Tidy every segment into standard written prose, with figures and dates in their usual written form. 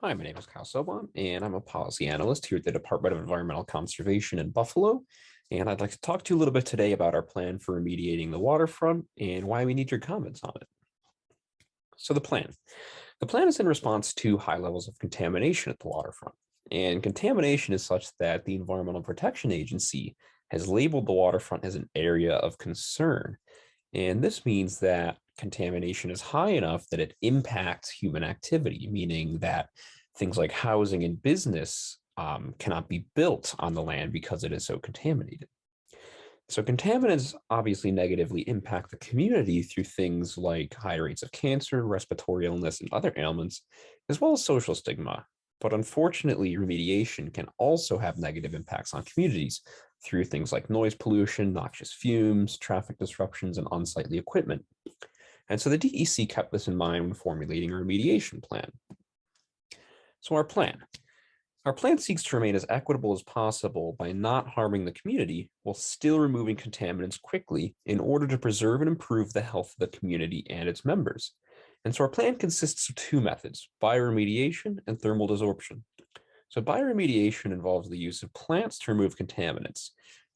Hi, my name is Kyle Sobon, and I'm a policy analyst here at the Department of Environmental Conservation in Buffalo. And I'd like to talk to you a little bit today about our plan for remediating the waterfront and why we need your comments on it. So the plan. The plan is in response to high levels of contamination at the waterfront. And contamination is such that the Environmental Protection Agency has labeled the waterfront as an area of concern. And this means that contamination is high enough that it impacts human activity, meaning that things like housing and business cannot be built on the land because it is so contaminated. So contaminants obviously negatively impact the community through things like high rates of cancer, respiratory illness, and other ailments, as well as social stigma. But unfortunately, remediation can also have negative impacts on communities through things like noise pollution, noxious fumes, traffic disruptions, and unsightly equipment. And so the DEC kept this in mind when formulating a remediation plan. So our plan seeks to remain as equitable as possible by not harming the community while still removing contaminants quickly in order to preserve and improve the health of the community and its members. And so our plan consists of two methods, bioremediation and thermal desorption. So bioremediation involves the use of plants to remove contaminants.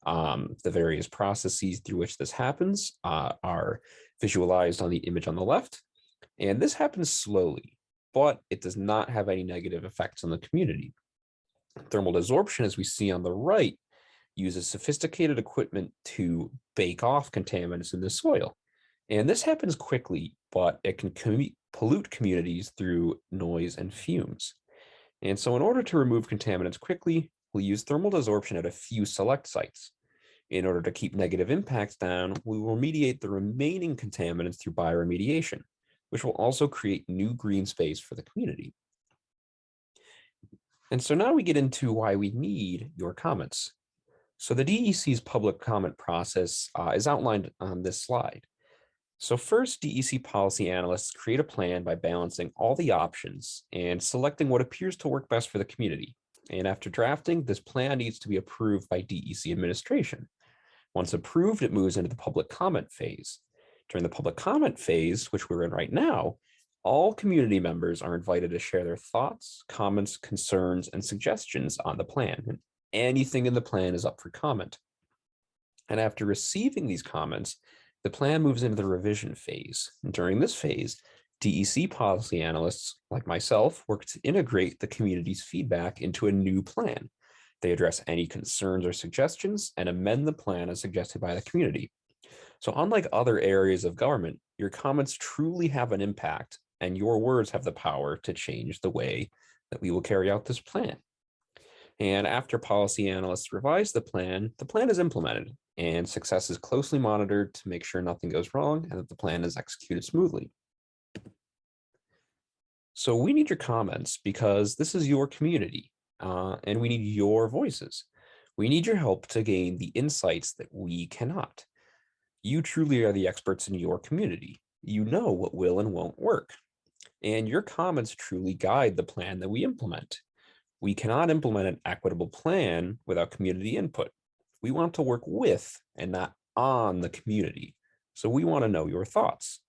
The various processes through which this happens are visualized on the image on the left, and this happens slowly, but it does not have any negative effects on the community. Thermal desorption, as we see on the right, uses sophisticated equipment to bake off contaminants in the soil. And this happens quickly, but it can pollute communities through noise and fumes. And so in order to remove contaminants quickly, we'll use thermal desorption at a few select sites. In order to keep negative impacts down, we will remediate the remaining contaminants through bioremediation, which will also create new green space for the community. And so now we get into why we need your comments. So the DEC's public comment process is outlined on this slide. So first, DEC policy analysts create a plan by balancing all the options and selecting what appears to work best for the community. And after drafting, this plan needs to be approved by DEC administration. Once approved, it moves into the public comment phase. During the public comment phase, which we're in right now, all community members are invited to share their thoughts, comments, concerns, and suggestions on the plan. And anything in the plan is up for comment. And after receiving these comments, the plan moves into the revision phase. And during this phase, DEC policy analysts like myself work to integrate the community's feedback into a new plan. They address any concerns or suggestions and amend the plan as suggested by the community. So unlike other areas of government, your comments truly have an impact, and your words have the power to change the way that we will carry out this plan. And after policy analysts revise the plan is implemented, and success is closely monitored to make sure nothing goes wrong and that the plan is executed smoothly. So we need your comments because this is your community, and we need your voices. We need your help to gain the insights that we cannot. You truly are the experts in your community. You know what will and won't work. And your comments truly guide the plan that we implement. We cannot implement an equitable plan without community input. We want to work with and not on the community. So we want to know your thoughts.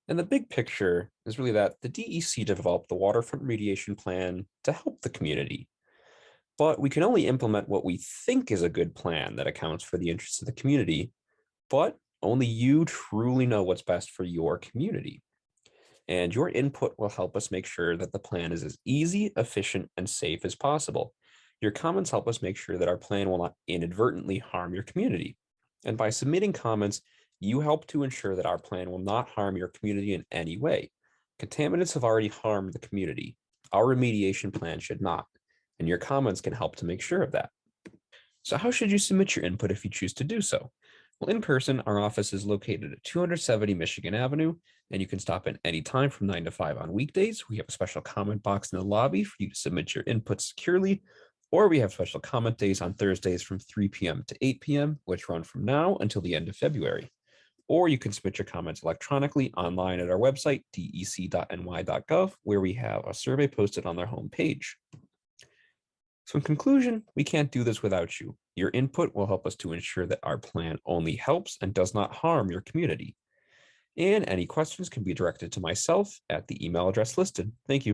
And the big picture is really that the DEC developed the waterfront remediation plan to help the community. But we can only implement what we think is a good plan that accounts for the interests of the community, but only you truly know what's best for your community. And your input will help us make sure that the plan is as easy, efficient, and safe as possible. Your comments help us make sure that our plan will not inadvertently harm your community. And by submitting comments, you help to ensure that our plan will not harm your community in any way. Contaminants have already harmed the community. Our remediation plan should not, and your comments can help to make sure of that. So how should you submit your input if you choose to do so? Well, in person, our office is located at 270 Michigan Avenue, and you can stop in any time from 9 to 5 on weekdays. We have a special comment box in the lobby for you to submit your input securely, or we have special comment days on Thursdays from 3 p.m. to 8 p.m., which run from now until the end of February. Or you can submit your comments electronically online at our website, dec.ny.gov, where we have a survey posted on their homepage. So in conclusion, we can't do this without you. Your input will help us to ensure that our plan only helps and does not harm your community. And any questions can be directed to myself at the email address listed. Thank you.